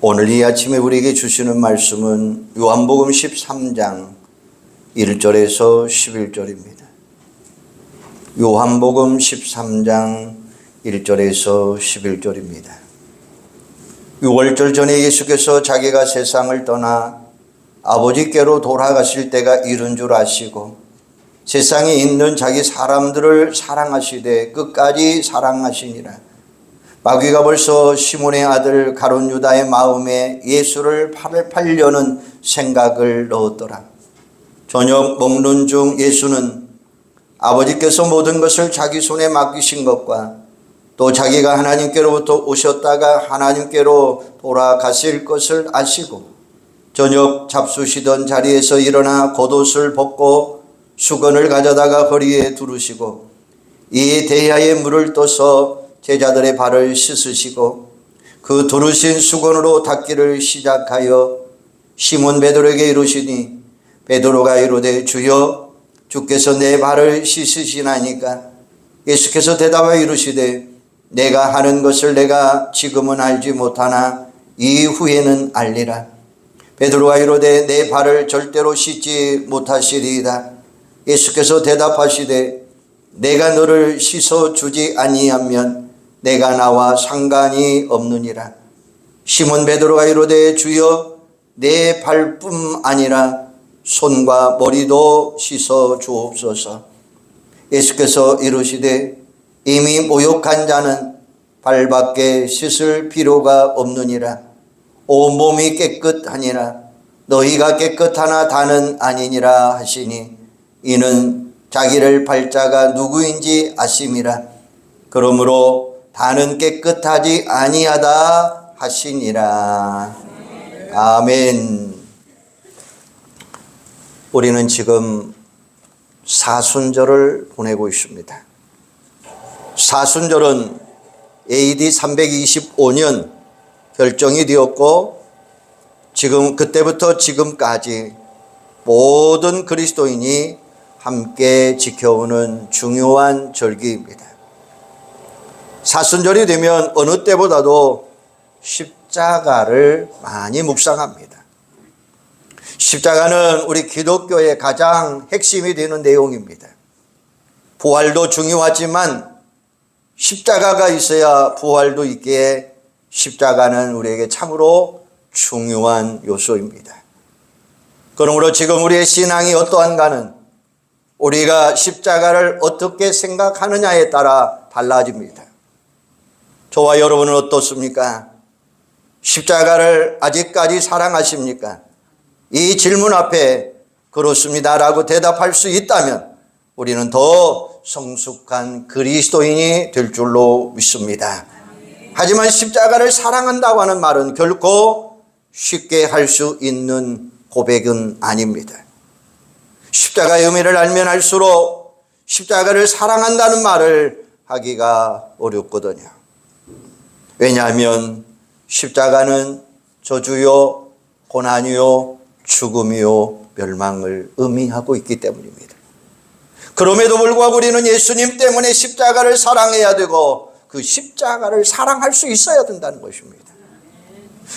오늘 이 아침에 우리에게 주시는 말씀은 요한복음 13장 1절에서 11절입니다. 요한복음 13장 1절에서 11절입니다. 6월절 전에 예수께서 자기가 세상을 떠나 아버지께로 돌아가실 때가 이른 줄 아시고 세상에 있는 자기 사람들을 사랑하시되 끝까지 사랑하시니라. 마귀가 벌써 시몬의 아들 가룟 유다의 마음에 예수를 팔려는 생각을 넣었더라. 저녁 먹는 중 예수는 아버지께서 모든 것을 자기 손에 맡기신 것과 또 자기가 하나님께로부터 오셨다가 하나님께로 돌아가실 것을 아시고 저녁 잡수시던 자리에서 일어나 겉옷을 벗고 수건을 가져다가 허리에 두르시고 이 대야에 물을 떠서 제자들의 발을 씻으시고 그 두르신 수건으로 닦기를 시작하여 시몬 베드로에게 이르시니 베드로가 이르되 주여 주께서 내 발을 씻으시나이까. 예수께서 대답하여 이르시되 내가 하는 것을 내가 지금은 알지 못하나 이후에는 알리라. 베드로가 이르되 내 발을 절대로 씻지 못하시리이다. 예수께서 대답하시되 내가 너를 씻어 주지 아니하면 내가 나와 상관이 없느니라. 시몬 베드로가 이르되 주여 내 발뿐 아니라 손과 머리도 씻어 주옵소서. 예수께서 이르시되 이미 모욕한 자는 발밖에 씻을 필요가 없느니라. 온몸이 깨끗하니라. 너희가 깨끗하나 다는 아니니라 하시니 이는 자기를 발자가 누구인지 아심이라. 그러므로 다는 깨끗하지 아니하다 하시니라. 아멘. 우리는 지금 사순절을 보내고 있습니다. 사순절은 AD 325년 결정이 되었고 지금 그때부터 지금까지 모든 그리스도인이 함께 지켜오는 중요한 절기입니다. 사순절이 되면 어느 때보다도 십자가를 많이 묵상합니다. 십자가는 우리 기독교의 가장 핵심이 되는 내용입니다. 부활도 중요하지만 십자가가 있어야 부활도 있기에 십자가는 우리에게 참으로 중요한 요소입니다. 그러므로 지금 우리의 신앙이 어떠한가는 우리가 십자가를 어떻게 생각하느냐에 따라 달라집니다. 저와 여러분은 어떻습니까? 십자가를 아직까지 사랑하십니까? 이 질문 앞에 그렇습니다라고 대답할 수 있다면 우리는 더 성숙한 그리스도인이 될 줄로 믿습니다. 하지만 십자가를 사랑한다고 하는 말은 결코 쉽게 할 수 있는 고백은 아닙니다. 십자가의 의미를 알면 알수록 십자가를 사랑한다는 말을 하기가 어렵거든요. 왜냐하면 십자가는 저주요, 고난이요, 죽음이요, 멸망을 의미하고 있기 때문입니다. 그럼에도 불구하고 우리는 예수님 때문에 십자가를 사랑해야 되고 그 십자가를 사랑할 수 있어야 된다는 것입니다.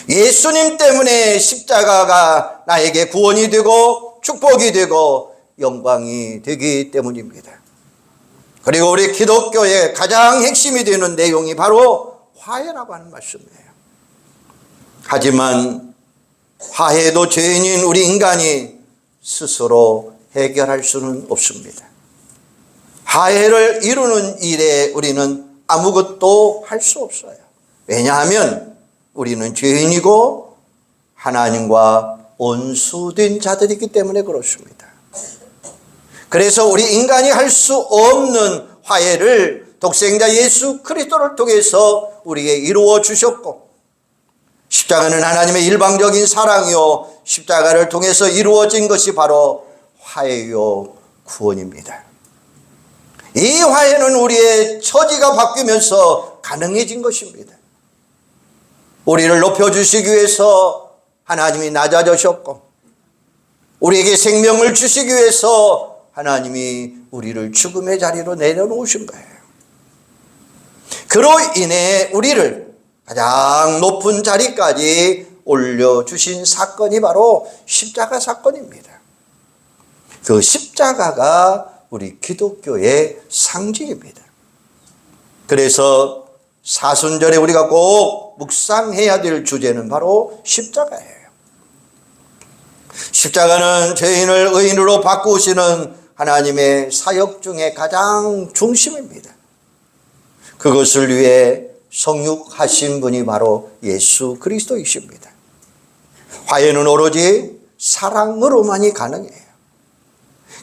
예수님 때문에 십자가가 나에게 구원이 되고 축복이 되고 영광이 되기 때문입니다. 그리고 우리 기독교의 가장 핵심이 되는 내용이 바로 화해라고 하는 말씀이에요. 하지만 화해도 죄인인 우리 인간이 스스로 해결할 수는 없습니다. 화해를 이루는 일에 우리는 아무것도 할 수 없어요. 왜냐하면 우리는 죄인이고 하나님과 원수된 자들이기 때문에 그렇습니다. 그래서 우리 인간이 할 수 없는 화해를 독생자 예수 그리스도를 통해서 우리에게 이루어 주셨고 십자가는 하나님의 일방적인 사랑이요 십자가를 통해서 이루어진 것이 바로 화해요 구원입니다. 이 화해는 우리의 처지가 바뀌면서 가능해진 것입니다. 우리를 높여주시기 위해서 하나님이 낮아지셨고 우리에게 생명을 주시기 위해서 하나님이 우리를 죽음의 자리로 내려놓으신 거예요. 그로 인해 우리를 가장 높은 자리까지 올려주신 사건이 바로 십자가 사건입니다. 그 십자가가 우리 기독교의 상징입니다. 그래서 사순절에 우리가 꼭 묵상해야 될 주제는 바로 십자가예요. 십자가는 죄인을 의인으로 바꾸시는 하나님의 사역 중에 가장 중심입니다. 그것을 위해 성육하신 분이 바로 예수 그리스도이십니다. 화해는 오로지 사랑으로만이 가능해요.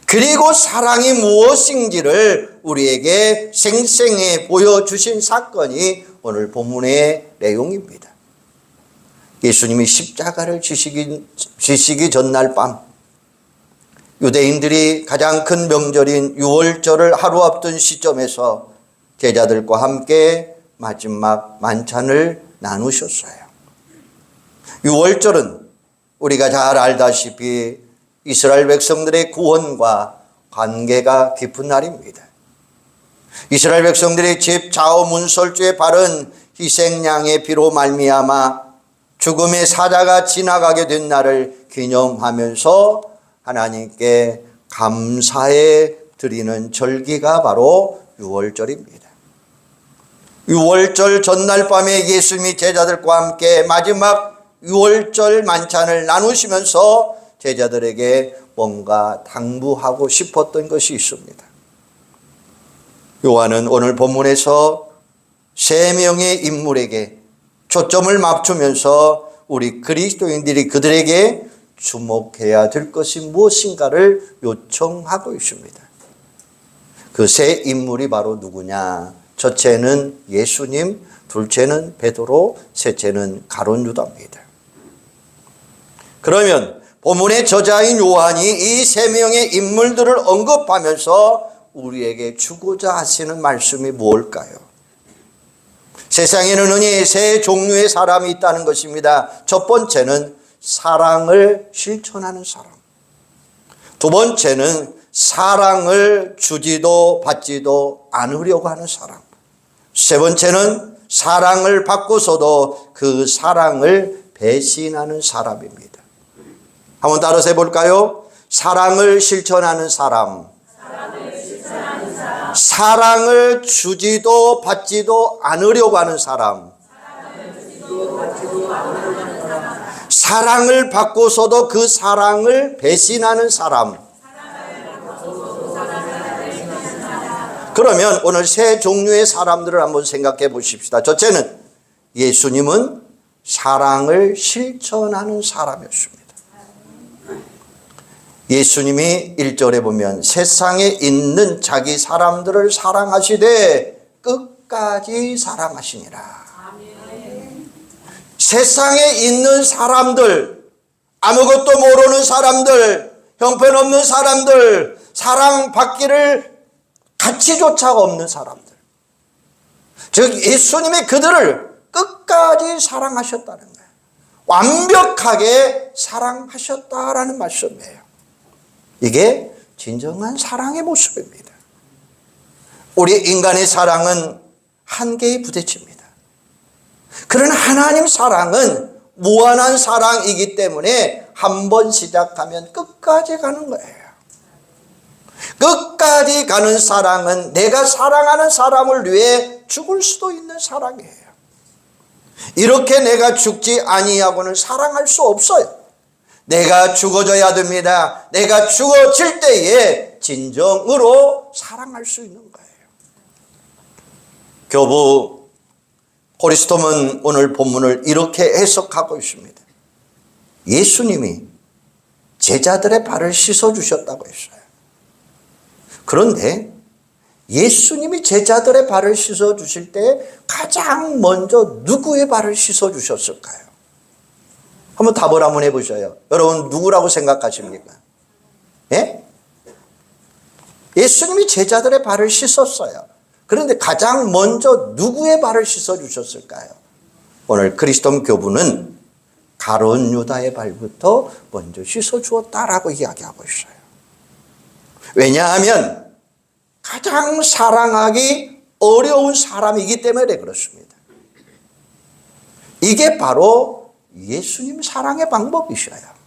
그리고 사랑이 무엇인지를 우리에게 생생히 보여주신 사건이 오늘 본문의 내용입니다. 예수님이 십자가를 지시기 전날 밤, 유대인들이 가장 큰 명절인 유월절을 하루 앞둔 시점에서 제자들과 함께 마지막 만찬을 나누셨어요. 유월절은 우리가 잘 알다시피 이스라엘 백성들의 구원과 관계가 깊은 날입니다. 이스라엘 백성들이 집 좌우 문설주에 바른 희생양의 피로 말미암아 죽음의 사자가 지나가게 된 날을 기념하면서 하나님께 감사해 드리는 절기가 바로 유월절입니다. 유월절 전날 밤에 예수님이 제자들과 함께 마지막 유월절 만찬을 나누시면서 제자들에게 뭔가 당부하고 싶었던 것이 있습니다. 요한은 오늘 본문에서 세 명의 인물에게 초점을 맞추면서 우리 그리스도인들이 그들에게 주목해야 될 것이 무엇인가를 요청하고 있습니다. 그 세 인물이 바로 누구냐? 첫째는 예수님, 둘째는 베드로, 셋째는 가룟 유다입니다. 그러면 본문의 저자인 요한이 이 세 명의 인물들을 언급하면서 우리에게 주고자 하시는 말씀이 무엇일까요? 세상에는 흔히 세 종류의 사람이 있다는 것입니다. 첫 번째는 사랑을 실천하는 사람. 두 번째는 사랑을 주지도 받지도 않으려고 하는 사람. 세 번째는 사랑을 받고서도 그 사랑을 배신하는 사람입니다. 한번 따라서 해볼까요? 사랑을 실천하는 사람, 사랑을 주지도 받지도 않으려고 하는 사람, 사랑을 받고서도 그 사랑을 배신하는 사람. 그러면 오늘 세 종류의 사람들을 한번 생각해 보십시다. 첫째는 예수님은 사랑을 실천하는 사람이었습니다. 예수님이 1절에 보면 세상에 있는 자기 사람들을 사랑하시되 끝까지 사랑하시니라. 세상에 있는 사람들, 아무것도 모르는 사람들, 형편없는 사람들, 사랑받기를 가치조차 없는 사람들, 즉 예수님이 그들을 끝까지 사랑하셨다는 거예요. 완벽하게 사랑하셨다라는 말씀이에요. 이게 진정한 사랑의 모습입니다. 우리 인간의 사랑은 한계에 부딪힙니다. 그러나 하나님 사랑은 무한한 사랑이기 때문에 한 번 시작하면 끝까지 가는 거예요. 끝까지 가는 사랑은 내가 사랑하는 사람을 위해 죽을 수도 있는 사랑이에요. 이렇게 내가 죽지 아니하고는 사랑할 수 없어요. 내가 죽어져야 됩니다. 내가 죽어질 때에 진정으로 사랑할 수 있는 거예요. 교부 코리스톰은 오늘 본문을 이렇게 해석하고 있습니다. 예수님이 제자들의 발을 씻어주셨다고 했어요. 그런데 예수님이 제자들의 발을 씻어주실 때 가장 먼저 누구의 발을 씻어주셨을까요? 한번 답을 한번 해보셔요. 여러분 누구라고 생각하십니까? 예? 예수님이 제자들의 발을 씻었어요. 그런데 가장 먼저 누구의 발을 씻어주셨을까요? 오늘 그리스도 교부는 가룟 유다의 발부터 먼저 씻어주었다라고 이야기하고 있어요. 왜냐하면 가장 사랑하기 어려운 사람이기 때문에 그렇습니다. 이게 바로 예수님 사랑의 방법이셔요.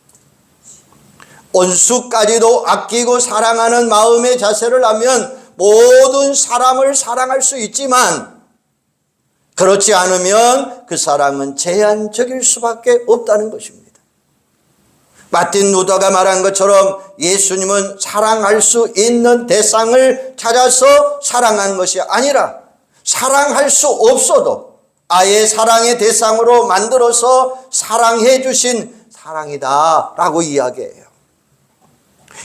온수까지도 아끼고 사랑하는 마음의 자세를 하면 모든 사람을 사랑할 수 있지만 그렇지 않으면 그 사랑은 제한적일 수밖에 없다는 것입니다. 마틴 루터가 말한 것처럼 예수님은 사랑할 수 있는 대상을 찾아서 사랑한 것이 아니라 사랑할 수 없어도 아예 사랑의 대상으로 만들어서 사랑해 주신 사랑이다 라고 이야기해요.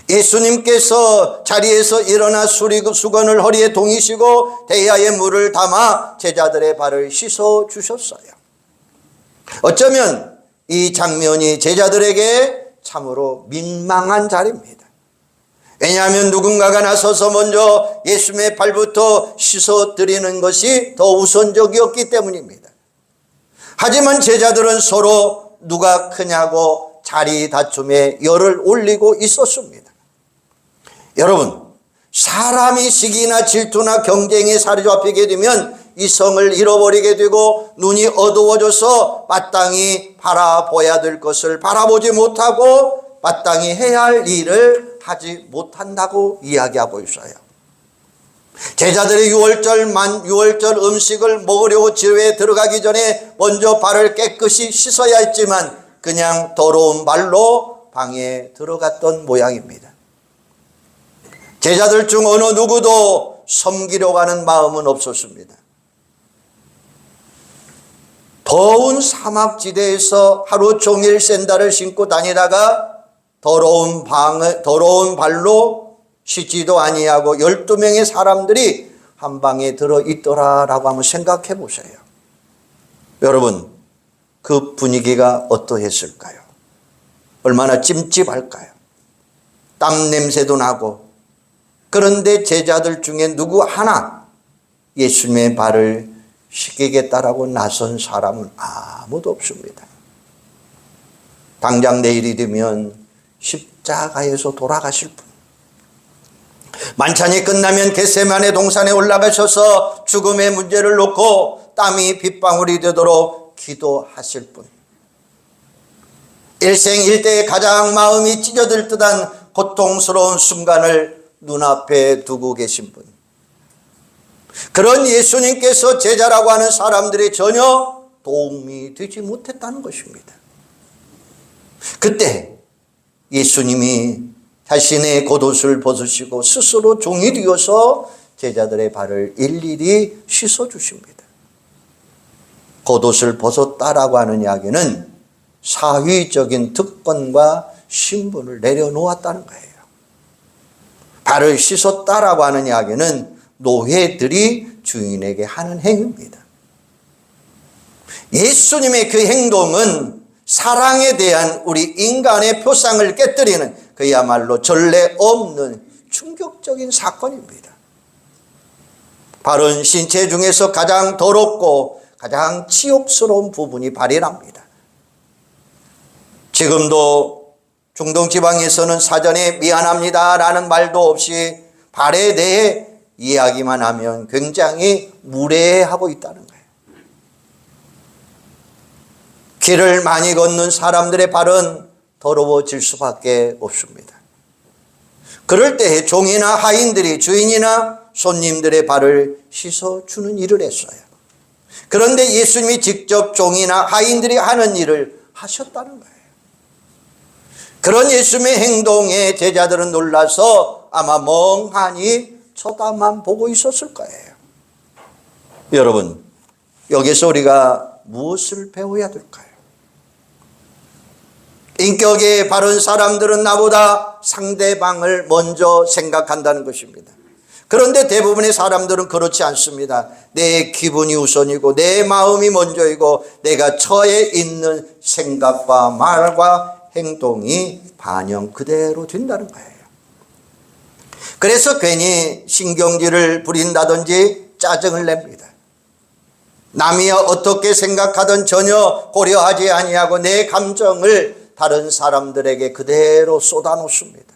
예수님께서 자리에서 일어나 수건을 허리에 동이시고 대야에 물을 담아 제자들의 발을 씻어 주셨어요. 어쩌면 이 장면이 제자들에게 참으로 민망한 자리입니다. 왜냐하면 누군가가 나서서 먼저 예수님의 발부터 씻어 드리는 것이 더 우선적이었기 때문입니다. 하지만 제자들은 서로 누가 크냐고 자리 다툼에 열을 올리고 있었습니다. 여러분, 사람이 시기나 질투나 경쟁에 사로잡히게 되면 이성을 잃어버리게 되고 눈이 어두워져서 마땅히 바라봐야 될 것을 바라보지 못하고 마땅히 해야 할 일을 하지 못한다고 이야기하고 있어요. 제자들이 유월절 음식을 먹으려고 지회에 들어가기 전에 먼저 발을 깨끗이 씻어야 했지만 그냥 더러운 발로 방에 들어갔던 모양입니다. 제자들 중 어느 누구도 섬기려고 하는 마음은 없었습니다. 더운 사막지대에서 하루 종일 샌들을 신고 다니다가 더러운 발로 씻지도 아니하고 12명의 사람들이 한 방에 들어있더라라고 한번 생각해 보세요. 여러분, 그 분위기가 어떠했을까요? 얼마나 찜찜할까요? 땀 냄새도 나고. 그런데 제자들 중에 누구 하나 예수님의 발을 씻기겠다라고 나선 사람은 아무도 없습니다. 당장 내일이 되면 십자가에서 돌아가실 분, 만찬이 끝나면 겟세마네 동산에 올라가셔서 죽음의 문제를 놓고 땀이 빗방울이 되도록 기도하실 분, 일생일대에 가장 마음이 찢어질 듯한 고통스러운 순간을 눈앞에 두고 계신 분, 그런 예수님께서 제자라고 하는 사람들이 전혀 도움이 되지 못했다는 것입니다. 그때 예수님이 자신의 겉옷을 벗으시고 스스로 종이 되어서 제자들의 발을 일일이 씻어주십니다. 겉옷을 벗었다라고 하는 이야기는 사회적인 특권과 신분을 내려놓았다는 거예요. 발을 씻었다라고 하는 이야기는 노예들이 주인에게 하는 행위입니다. 예수님의 그 행동은 사랑에 대한 우리 인간의 표상을 깨뜨리는 그야말로 전례 없는 충격적인 사건입니다. 발은 신체 중에서 가장 더럽고 가장 치욕스러운 부분이 발이랍니다. 지금도 중동 지방에서는 사전에 미안합니다 라는 말도 없이 발에 대해 이야기만 하면 굉장히 무례하고 있다는 거예요. 길을 많이 걷는 사람들의 발은 더러워질 수밖에 없습니다. 그럴 때 종이나 하인들이 주인이나 손님들의 발을 씻어주는 일을 했어요. 그런데 예수님이 직접 종이나 하인들이 하는 일을 하셨다는 거예요. 그런 예수님의 행동에 제자들은 놀라서 아마 멍하니 쳐다만 보고 있었을 거예요. 여러분, 여기서 우리가 무엇을 배워야 될까요? 인격이 바른 사람들은 나보다 상대방을 먼저 생각한다는 것입니다. 그런데 대부분의 사람들은 그렇지 않습니다. 내 기분이 우선이고 내 마음이 먼저이고 내가 처해 있는 생각과 말과 행동이 반영 그대로 된다는 거예요. 그래서 괜히 신경질을 부린다든지 짜증을 냅니다. 남이 어떻게 생각하든 전혀 고려하지 아니하고 내 감정을 다른 사람들에게 그대로 쏟아놓습니다.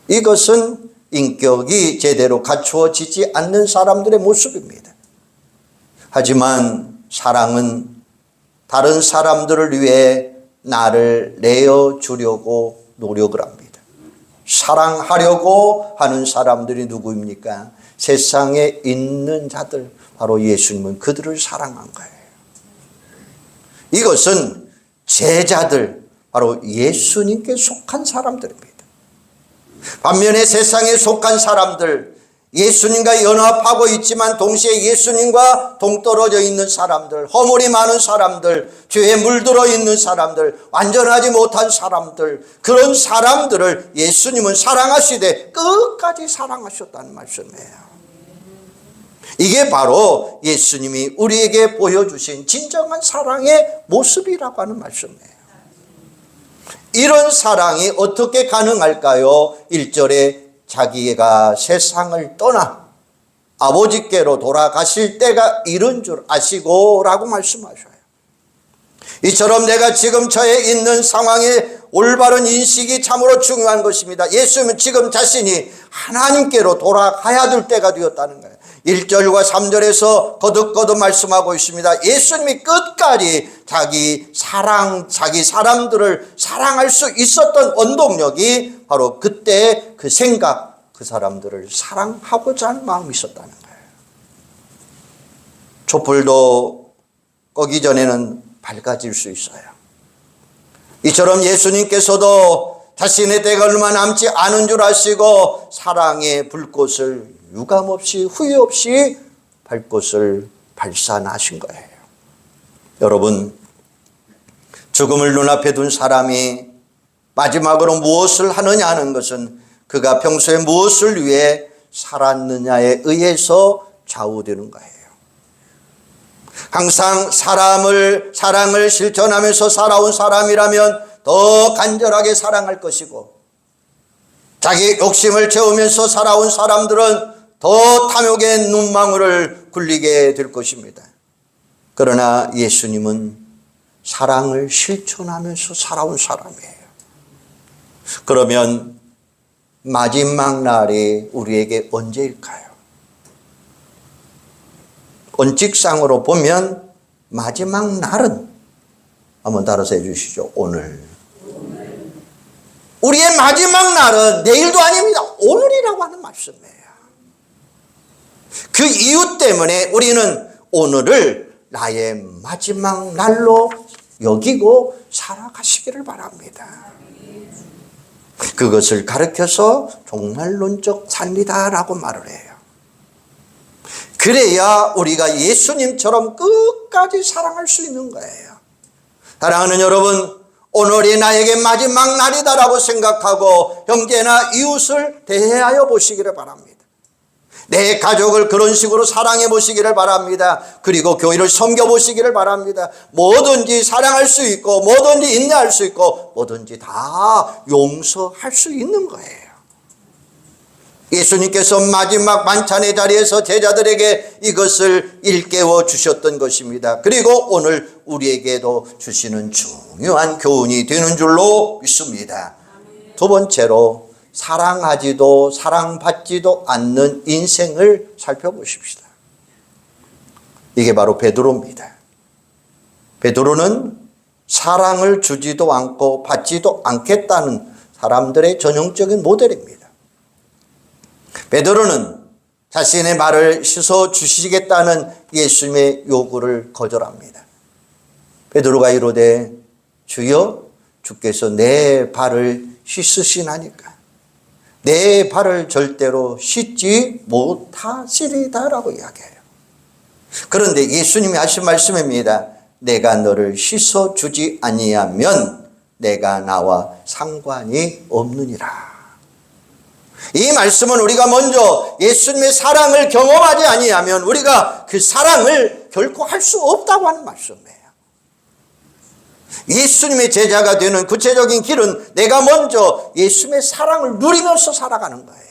이것은 인격이 제대로 갖추어지지 않는 사람들의 모습입니다. 하지만 사랑은 다른 사람들을 위해 나를 내어주려고 노력을 합니다. 사랑하려고 하는 사람들이 누구입니까? 세상에 있는 자들, 바로 예수님은 그들을 사랑한 거예요. 이것은 제자들, 바로 예수님께 속한 사람들입니다. 반면에 세상에 속한 사람들, 예수님과 연합하고 있지만 동시에 예수님과 동떨어져 있는 사람들, 허물이 많은 사람들, 죄에 물들어 있는 사람들, 완전하지 못한 사람들, 그런 사람들을 예수님은 사랑하시되 끝까지 사랑하셨다는 말씀이에요. 이게 바로 예수님이 우리에게 보여주신 진정한 사랑의 모습이라고 하는 말씀이에요. 이런 사랑이 어떻게 가능할까요? 1절에 자기가 세상을 떠나 아버지께로 돌아가실 때가 이른 줄 아시고 라고 말씀하셔요. 이처럼 내가 지금 처해 있는 상황의 올바른 인식이 참으로 중요한 것입니다. 예수님은 지금 자신이 하나님께로 돌아가야 될 때가 되었다는 거예요. 1절과 3절에서 거듭거듭 말씀하고 있습니다. 예수님이 끝까지 자기 사람들을 사랑할 수 있었던 원동력이 바로 그때 그 생각, 그 사람들을 사랑하고자 하는 마음이 있었다는 거예요. 촛불도 꺼기 전에는 밝아질 수 있어요. 이처럼 예수님께서도 자신의 때가 얼마 남지 않은 줄 아시고 사랑의 불꽃을 유감없이 후회 없이 밝꽃을 발산하신 거예요. 여러분, 죽음을 눈앞에 둔 사람이 마지막으로 무엇을 하느냐 하는 것은 그가 평소에 무엇을 위해 살았느냐에 의해서 좌우되는 거예요. 항상 사랑을 실천하면서 살아온 사람이라면 더 간절하게 사랑할 것이고, 자기 욕심을 채우면서 살아온 사람들은 더 탐욕의 눈망울을 굴리게 될 것입니다. 그러나 예수님은 사랑을 실천하면서 살아온 사람이에요. 그러면 마지막 날이 우리에게 언제일까요? 원칙상으로 보면 마지막 날은, 한번 따라서 해주시죠. 오늘. 우리의 마지막 날은 내일도 아닙니다. 오늘이라고 하는 말씀이에요. 그 이유 때문에 우리는 오늘을 나의 마지막 날로 여기고 살아가시기를 바랍니다. 그것을 가르쳐서 종말론적 삶이다라고 말을 해요. 그래야 우리가 예수님처럼 끝까지 사랑할 수 있는 거예요. 사랑하는 여러분, 오늘이 나에게 마지막 날이다라고 생각하고 형제나 이웃을 대하여 보시기를 바랍니다. 내 가족을 그런 식으로 사랑해 보시기를 바랍니다. 그리고 교회를 섬겨 보시기를 바랍니다. 뭐든지 사랑할 수 있고, 뭐든지 인내할 수 있고, 뭐든지 다 용서할 수 있는 거예요. 예수님께서 마지막 만찬의 자리에서 제자들에게 이것을 일깨워 주셨던 것입니다. 그리고 오늘 우리에게도 주시는 중요한 교훈이 되는 줄로 믿습니다. 두 번째로, 사랑하지도 사랑받지도 않는 인생을 살펴보십시다. 이게 바로 베드로입니다. 베드로는 사랑을 주지도 않고 받지도 않겠다는 사람들의 전형적인 모델입니다. 베드로는 자신의 발을 씻어 주시겠다는 예수님의 요구를 거절합니다. 베드로가 이르되 주여, 주께서 내 발을 씻으시나니까 내 발을 절대로 씻지 못하시리다라고 이야기해요. 그런데 예수님이 하신 말씀입니다. 내가 너를 씻어주지 아니하면 내가 나와 상관이 없느니라. 이 말씀은 우리가 먼저 예수님의 사랑을 경험하지 아니하면 우리가 그 사랑을 결코 할 수 없다고 하는 말씀이에요. 예수님의 제자가 되는 구체적인 길은 내가 먼저 예수님의 사랑을 누리면서 살아가는 거예요.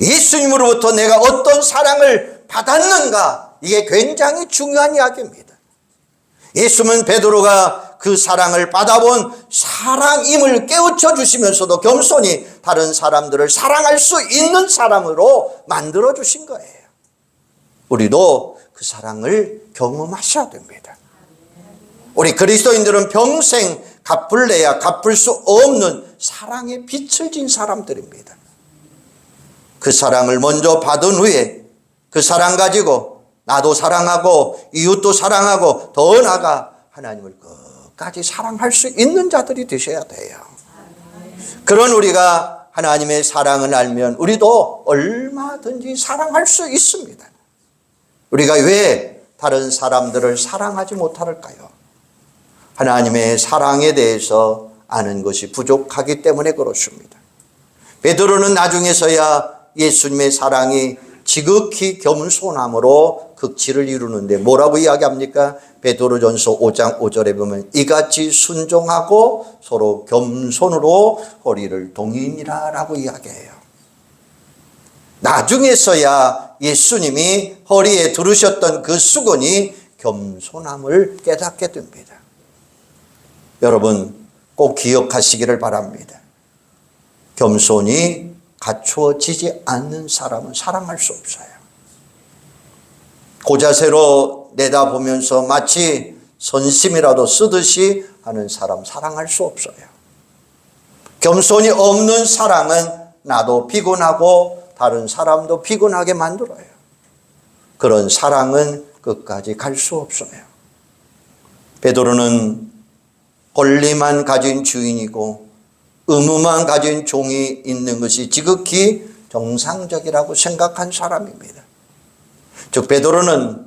예수님으로부터 내가 어떤 사랑을 받았는가, 이게 굉장히 중요한 이야기입니다. 예수님은 베드로가 그 사랑을 받아본 사랑임을 깨우쳐 주시면서도 겸손히 다른 사람들을 사랑할 수 있는 사람으로 만들어 주신 거예요. 우리도 그 사랑을 경험하셔야 됩니다. 우리 그리스도인들은 평생 갚을래야 갚을 수 없는 사랑의 빛을 진 사람들입니다. 그 사랑을 먼저 받은 후에 그 사랑 가지고 나도 사랑하고 이웃도 사랑하고 더 나아가 하나님을 끝까지 사랑할 수 있는 자들이 되셔야 돼요. 그런 우리가 하나님의 사랑을 알면 우리도 얼마든지 사랑할 수 있습니다. 우리가 왜 다른 사람들을 사랑하지 못할까요? 하나님의 사랑에 대해서 아는 것이 부족하기 때문에 그렇습니다. 베드로는 나중에서야 예수님의 사랑이 지극히 겸손함으로 극치를 이루는데 뭐라고 이야기합니까? 베드로전서 5장 5절에 보면 이같이 순종하고 서로 겸손으로 허리를 동이니라 라고 이야기해요. 나중에서야 예수님이 허리에 두르셨던 그 수건이 겸손함을 깨닫게 됩니다. 여러분 꼭 기억하시기를 바랍니다. 겸손이 갖추어지지 않는 사람은 사랑할 수 없어요. 고자세로 내다보면서 마치 선심이라도 쓰듯이 하는 사람 사랑할 수 없어요. 겸손이 없는 사랑은 나도 피곤하고 다른 사람도 피곤하게 만들어요. 그런 사랑은 끝까지 갈 수 없어요. 베드로는 권리만 가진 주인이고 의무만 가진 종이 있는 것이 지극히 정상적이라고 생각한 사람입니다. 즉 베드로는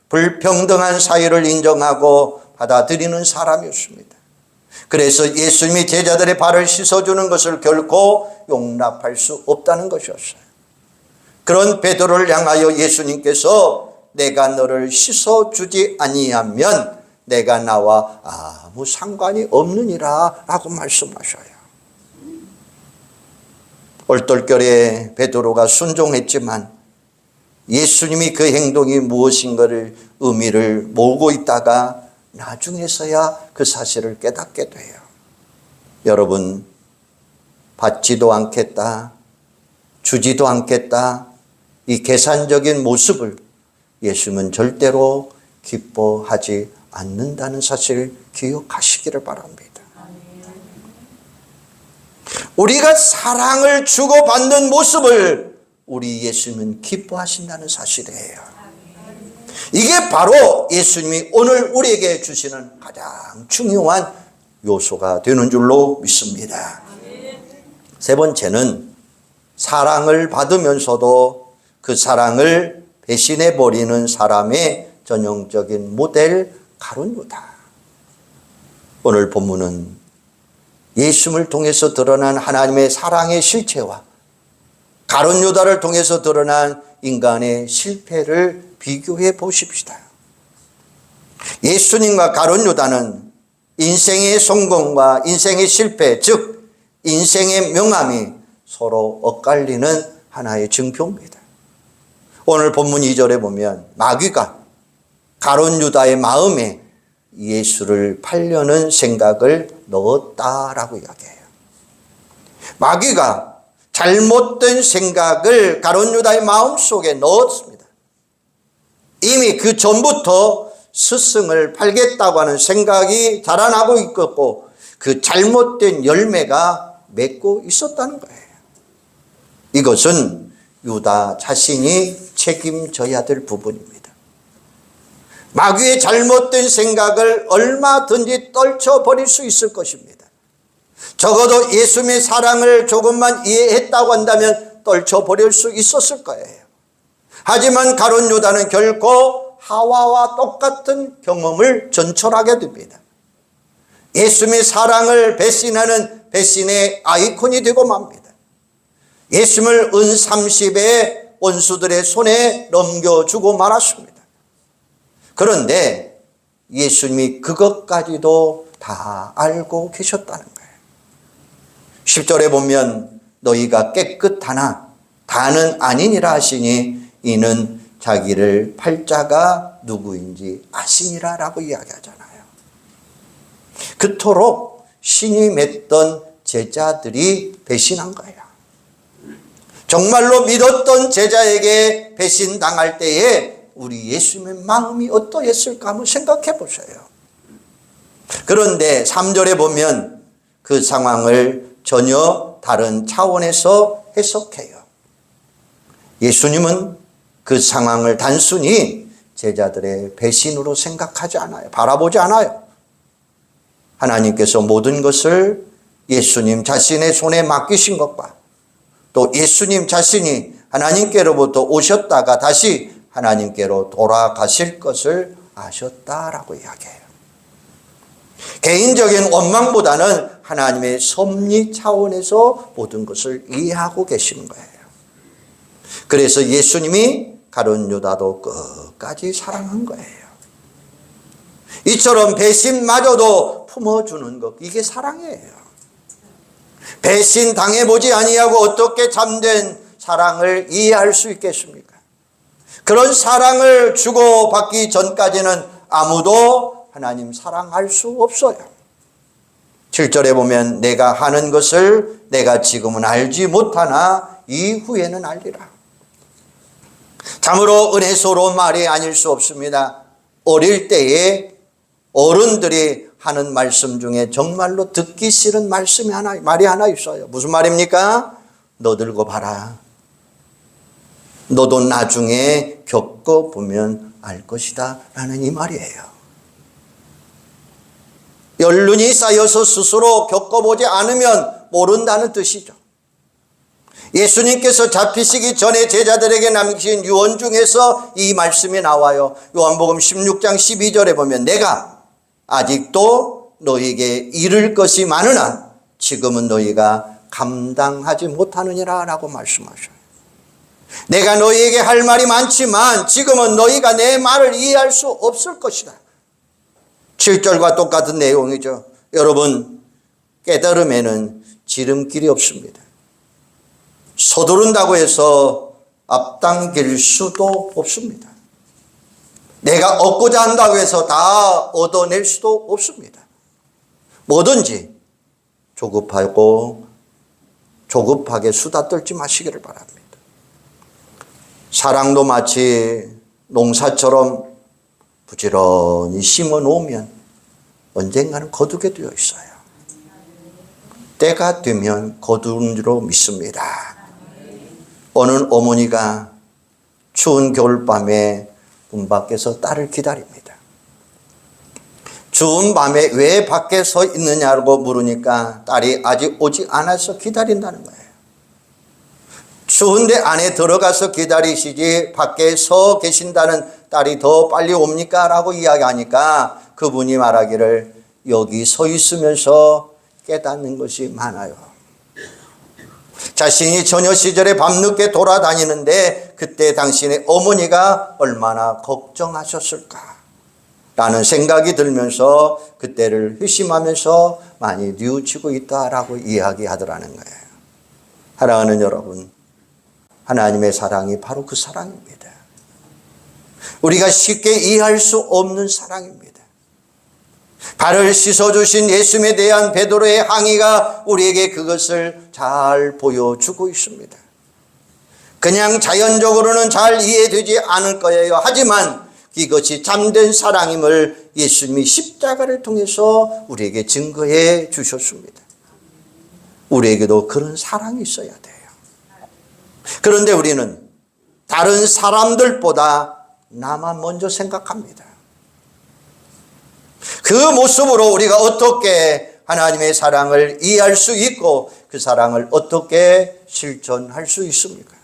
불평등한 사유를 인정하고 받아들이는 사람이었습니다. 그래서 예수님이 제자들의 발을 씻어주는 것을 결코 용납할 수 없다는 것이었어요. 그런 베드로를 향하여 예수님께서 내가 너를 씻어주지 아니하면 내가 나와 아무 상관이 없느니라 라고 말씀하셔요. 얼떨결에 베드로가 순종했지만 예수님이 그 행동이 무엇인가를 의미를 모으고 있다가 나중에서야 그 사실을 깨닫게 돼요. 여러분, 받지도 않겠다, 주지도 않겠다, 이 계산적인 모습을 예수님은 절대로 기뻐하지 않는다는 사실을 기억하시기를 바랍니다. 우리가 사랑을 주고받는 모습을 우리 예수님은 기뻐하신다는 사실이에요. 이게 바로 예수님이 오늘 우리에게 주시는 가장 중요한 요소가 되는 줄로 믿습니다. 세 번째는 사랑을 받으면서도 그 사랑을 배신해버리는 사람의 전형적인 모델 가룟 유다. 오늘 본문은 예수님을 통해서 드러난 하나님의 사랑의 실체와 가룟 유다를 통해서 드러난 인간의 실패를 비교해 보십시다. 예수님과 가룟 유다는 인생의 성공과 인생의 실패, 즉 인생의 명암이 서로 엇갈리는 하나의 증표입니다. 오늘 본문 2절에 보면 마귀가 가룟 유다의 마음에 예수를 팔려는 생각을 넣었다라고 이야기해요. 마귀가 잘못된 생각을 가룟 유다의 마음속에 넣었습니다. 이미 그 전부터 스승을 팔겠다고 하는 생각이 자라나고 있었고 그 잘못된 열매가 맺고 있었다는 거예요. 이것은 유다 자신이 책임져야 될 부분입니다. 마귀의 잘못된 생각을 얼마든지 떨쳐버릴 수 있을 것입니다. 적어도 예수님의 사랑을 조금만 이해했다고 한다면 떨쳐버릴 수 있었을 거예요. 하지만 가룟 유다는 결코 하와와 똑같은 경험을 전철하게 됩니다. 예수님의 사랑을 배신하는 배신의 아이콘이 되고 맙니다. 예수님을 은 30의 원수들의 손에 넘겨주고 말았습니다. 그런데 예수님이 그것까지도 다 알고 계셨다는 거예요. 10절에 보면 너희가 깨끗하나 다는 아니니라 하시니 이는 자기를 팔자가 누구인지 아시니라 라고 이야기하잖아요. 그토록 신이 맺던 제자들이 배신한 거예요. 정말로 믿었던 제자에게 배신당할 때에 우리 예수님의 마음이 어떠했을까 한번 생각해 보세요. 그런데 3절에 보면 그 상황을 전혀 다른 차원에서 해석해요. 예수님은 그 상황을 단순히 제자들의 배신으로 생각하지 않아요. 바라보지 않아요. 하나님께서 모든 것을 예수님 자신의 손에 맡기신 것과 또 예수님 자신이 하나님께로부터 오셨다가 다시 하나님께로 돌아가실 것을 아셨다라고 이야기해요. 개인적인 원망보다는 하나님의 섭리 차원에서 모든 것을 이해하고 계시는 거예요. 그래서 예수님이 가룟 유다도 끝까지 사랑한 거예요. 이처럼 배신마저도 품어주는 것, 이게 사랑이에요. 배신 당해보지 아니하고 어떻게 참된 사랑을 이해할 수 있겠습니까? 그런 사랑을 주고받기 전까지는 아무도 하나님 사랑할 수 없어요. 7절에 보면 내가 하는 것을 내가 지금은 알지 못하나 이후에는 알리라. 참으로 은혜스러운 말이 아닐 수 없습니다. 어릴 때에 어른들이 하는 말씀 중에 정말로 듣기 싫은 말이 하나 있어요. 무슨 말입니까? 너 들고 봐라. 너도 나중에 겪어보면 알 것이다 라는 이 말이에요. 연륜이 쌓여서 스스로 겪어보지 않으면 모른다는 뜻이죠. 예수님께서 잡히시기 전에 제자들에게 남기신 유언 중에서 이 말씀이 나와요. 요한복음 16장 12절에 보면 내가 아직도 너희에게 이를 것이 많으나 지금은 너희가 감당하지 못하느니라 라고 말씀하셔요. 내가 너희에게 할 말이 많지만 지금은 너희가 내 말을 이해할 수 없을 것이다. 7절과 똑같은 내용이죠. 여러분, 깨달음에는 지름길이 없습니다. 서두른다고 해서 앞당길 수도 없습니다. 내가 얻고자 한다고 해서 다 얻어낼 수도 없습니다. 뭐든지 조급하게 수다 떨지 마시기를 바랍니다. 사랑도 마치 농사처럼 부지런히 심어 놓으면 언젠가는 거두게 되어 있어요. 때가 되면 거두는 줄로 믿습니다. 어느 어머니가 추운 겨울밤에 문 밖에서 딸을 기다립니다. 추운 밤에 왜 밖에 서 있느냐고 물으니까 딸이 아직 오지 않아서 기다린다는 거예요. 추운데 안에 들어가서 기다리시지 밖에 서 계신다는 딸이 더 빨리 옵니까? 라고 이야기하니까 그분이 말하기를 여기 서 있으면서 깨닫는 것이 많아요. 자신이 처녀 시절에 밤늦게 돌아다니는데 그때 당신의 어머니가 얼마나 걱정하셨을까 라는 생각이 들면서 그때를 회심하면서 많이 뉘우치고 있다라고 이야기하더라는 거예요. 사랑하는 여러분, 하나님의 사랑이 바로 그 사랑입니다. 우리가 쉽게 이해할 수 없는 사랑입니다. 발을 씻어주신 예수님에 대한 베드로의 항의가 우리에게 그것을 잘 보여주고 있습니다. 그냥 자연적으로는 잘 이해되지 않을 거예요. 하지만 이것이 참된 사랑임을 예수님이 십자가를 통해서 우리에게 증거해 주셨습니다. 우리에게도 그런 사랑이 있어야 돼요. 그런데 우리는 다른 사람들보다 나만 먼저 생각합니다. 그 모습으로 우리가 어떻게 하나님의 사랑을 이해할 수 있고 그 사랑을 어떻게 실천할 수 있습니까?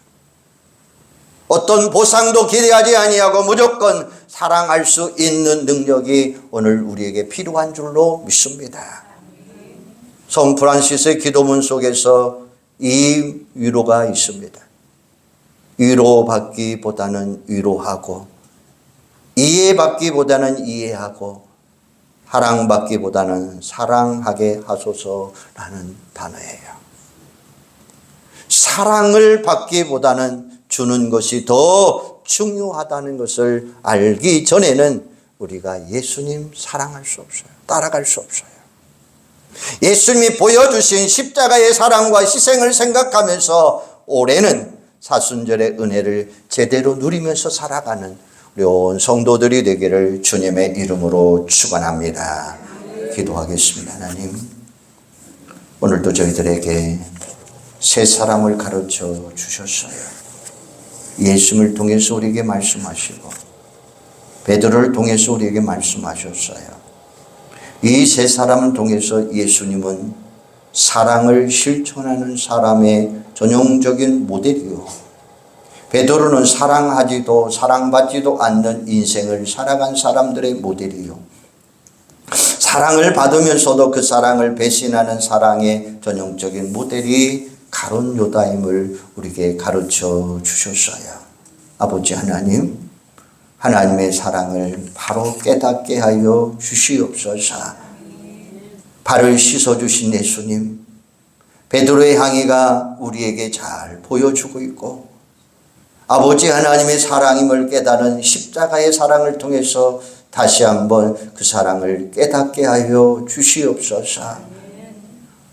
어떤 보상도 기대하지 아니하고 무조건 사랑할 수 있는 능력이 오늘 우리에게 필요한 줄로 믿습니다. 성 프란시스의 기도문 속에서 이 위로가 있습니다. 위로받기보다는 위로하고 이해받기보다는 이해하고 사랑받기보다는 사랑하게 하소서라는 단어예요. 사랑을 받기보다는 주는 것이 더 중요하다는 것을 알기 전에는 우리가 예수님 사랑할 수 없어요. 따라갈 수 없어요. 예수님이 보여주신 십자가의 사랑과 희생을 생각하면서 올해는 사순절의 은혜를 제대로 누리면서 살아가는 우리 온 성도들이 되기를 주님의 이름으로 축원합니다. 기도하겠습니다. 하나님, 오늘도 저희들에게 새 사람을 가르쳐 주셨어요. 예수님을 통해서 우리에게 말씀하시고 베드로를 통해서 우리에게 말씀하셨어요. 이 세 사람을 통해서 예수님은 사랑을 실천하는 사람의 전형적인 모델이요, 베드로는 사랑하지도 사랑받지도 않는 인생을 살아간 사람들의 모델이요, 사랑을 받으면서도 그 사랑을 배신하는 사랑의 전형적인 모델이 가룟 유다임을 우리에게 가르쳐 주셨어요. 아버지 하나님, 하나님의 사랑을 바로 깨닫게 하여 주시옵소서. 발을 씻어주신 예수님, 베드로의 행위가 우리에게 잘 보여주고 있고, 아버지 하나님의 사랑임을 깨닫는 십자가의 사랑을 통해서 다시 한번 그 사랑을 깨닫게 하여 주시옵소서.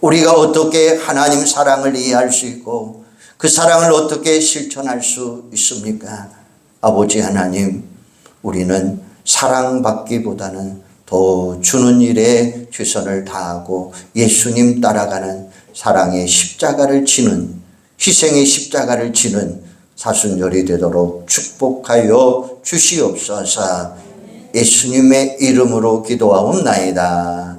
우리가 어떻게 하나님 사랑을 이해할 수 있고 그 사랑을 어떻게 실천할 수 있습니까? 아버지 하나님, 우리는 사랑받기보다는 더 주는 일에 최선을 다하고 예수님 따라가는 사랑의 십자가를 지는, 희생의 십자가를 지는 사순절이 되도록 축복하여 주시옵소서. 예수님의 이름으로 기도하옵나이다.